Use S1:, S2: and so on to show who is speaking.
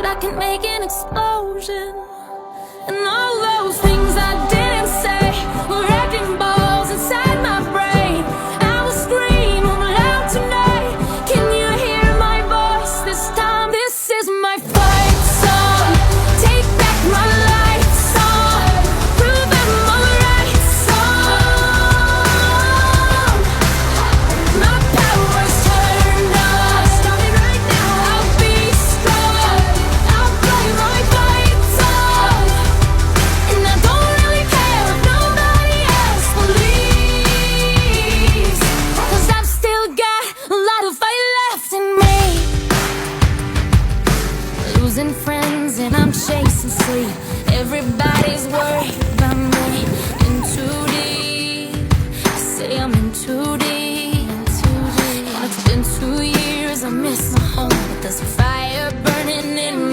S1: but I can make an explosion. And all those things I didn't say were wrecking balls inside my brain. I will scream loud tonight. Can you hear my voice this time? This is my fight song. Take back my life song. Prove I'm alright song. My power's turned on. Stop it right now. I'll be strong. I'll play my fight song. And I don't really care if nobody else believes, 'cause I've still got a lot of fight left in me. Losing friends and I'm chasing sleep. Everybody's worried about me. In too deep. I say I'm in too deep. It's been 2 years, I miss my home, but there's a fire burning in